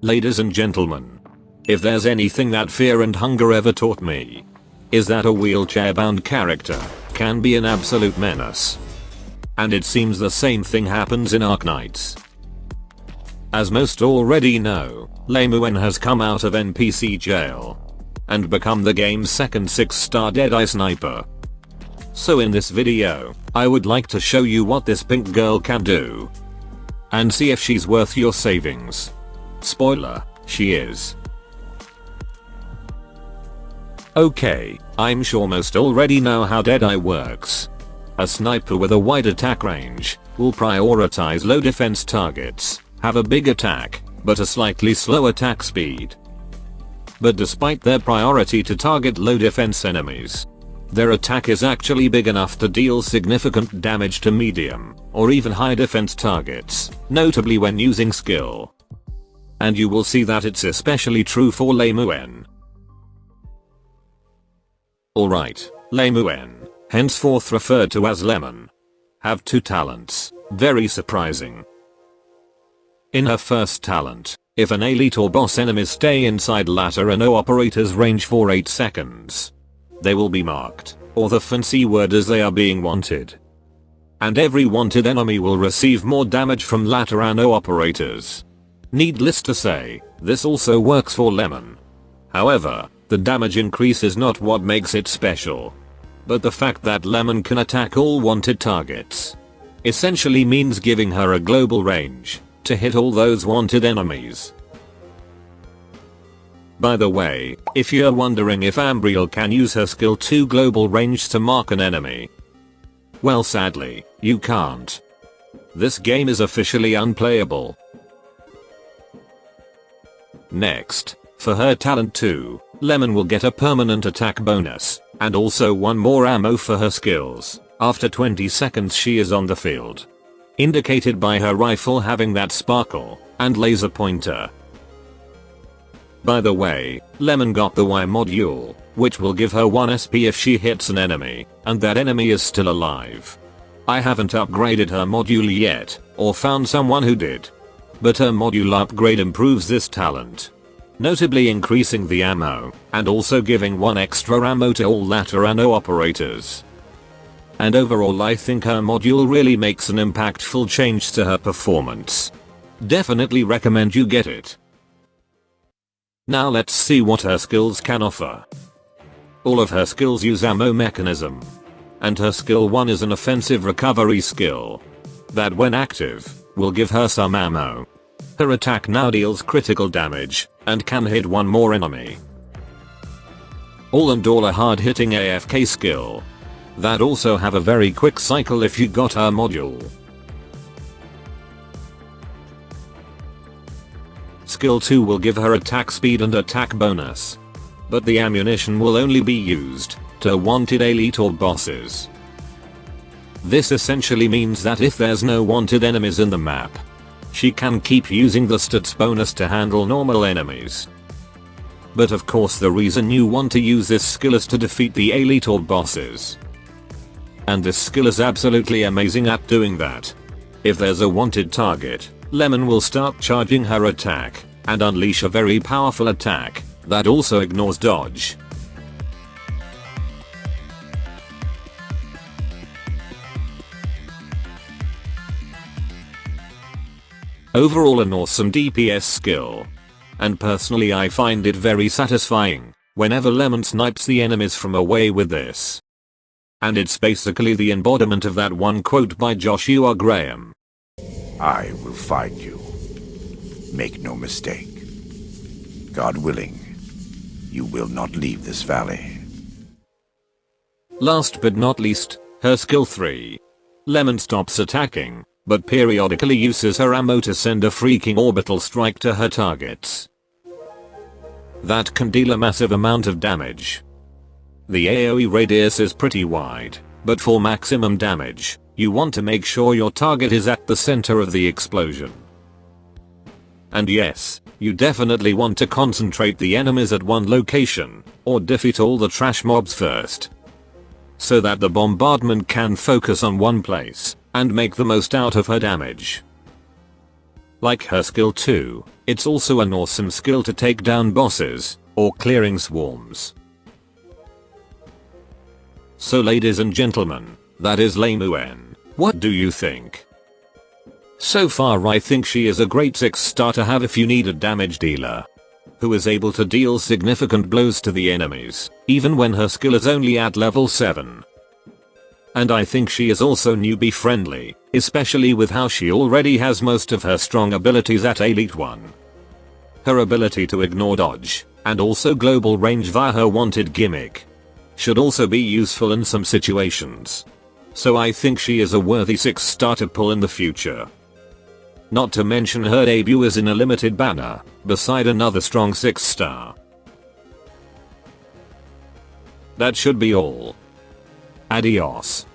Ladies and gentlemen, if there's anything that Fear and Hunger ever taught me, is that a wheelchair-bound character can be an absolute menace. And it seems the same thing happens in Arknights. As most already know, Lemuen has come out of NPC jail and become the game's second 6-star Deadeye sniper. So in this video, I would like to show you what this pink girl can do and see if she's worth your savings. Spoiler, she is. Okay, I'm sure most already know how Deadeye works. A sniper with a wide attack range will prioritize low defense targets, have a big attack, but a slightly slow attack speed. But despite their priority to target low defense enemies, their attack is actually big enough to deal significant damage to medium or even high defense targets, notably when using skill. And you will see that it's especially true for Lemuen. Alright, Lemuen, henceforth referred to as Lemon, have two talents, very surprising. In her first talent, if an elite or boss enemies stay inside ladder and no operators range for 8 seconds, they will be marked, or the fancy word is they are being wanted. And every wanted enemy will receive more damage from ladder and no operators. Needless to say, this also works for Lemon. However, the damage increase is not what makes it special, but the fact that Lemon can attack all wanted targets essentially means giving her a global range to hit all those wanted enemies. By the way, if you're wondering if Ambriel can use her skill 2 global range to mark an enemy, well, sadly, you can't. This game is officially unplayable. Next, for her talent 2, Lemon will get a permanent attack bonus, and also one more ammo for her skills, after 20 seconds she is on the field. Indicated by her rifle having that sparkle and laser pointer. By the way, Lemon got the Y module, which will give her 1 SP if she hits an enemy, and that enemy is still alive. I haven't upgraded her module yet, or found someone who did. But her module upgrade improves this talent, notably increasing the ammo, and also giving 1 extra ammo to all ladder and no operators. And overall I think her module really makes an impactful change to her performance. Definitely recommend you get it. Now let's see what her skills can offer. All of her skills use ammo mechanism. And her skill 1 is an offensive recovery skill that when active, will give her some ammo. Her attack now deals critical damage and can hit 1 more enemy. All a hard hitting AFK skill that also have a very quick cycle if you got her module. Skill 2 will give her attack speed and attack bonus, but the ammunition will only be used to wanted elite or bosses. This essentially means that if there's no wanted enemies in the map, she can keep using the stats bonus to handle normal enemies. But of course the reason you want to use this skill is to defeat the elite or bosses. And this skill is absolutely amazing at doing that. If there's a wanted target, Lemon will start charging her attack and unleash a very powerful attack that also ignores dodge. Overall an awesome DPS skill. And personally I find it very satisfying whenever Lemon snipes the enemies from away with this. And it's basically the embodiment of that one quote by Joshua Graham. I will find you. Make no mistake. God willing, you will not leave this valley. Last but not least, her skill 3. Lemon stops attacking, but periodically uses her ammo to send a freaking orbital strike to her targets. That can deal a massive amount of damage. The AoE radius is pretty wide, but for maximum damage, you want to make sure your target is at the center of the explosion. And yes, you definitely want to concentrate the enemies at one location, or defeat all the trash mobs first, so that the bombardment can focus on one place and make the most out of her damage. Like her skill 2, it's also an awesome skill to take down bosses, or clearing swarms. So ladies and gentlemen, that is Lemuen. What do you think? So far I think she is a great 6-star to have if you need a damage dealer who is able to deal significant blows to the enemies, even when her skill is only at level 7. And I think she is also newbie friendly, especially with how she already has most of her strong abilities at Elite 1. Her ability to ignore dodge, and also global range via her wanted gimmick, should also be useful in some situations. So I think she is a worthy 6-star to pull in the future. Not to mention her debut is in a limited banner, beside another strong 6-star. That should be all. Adios.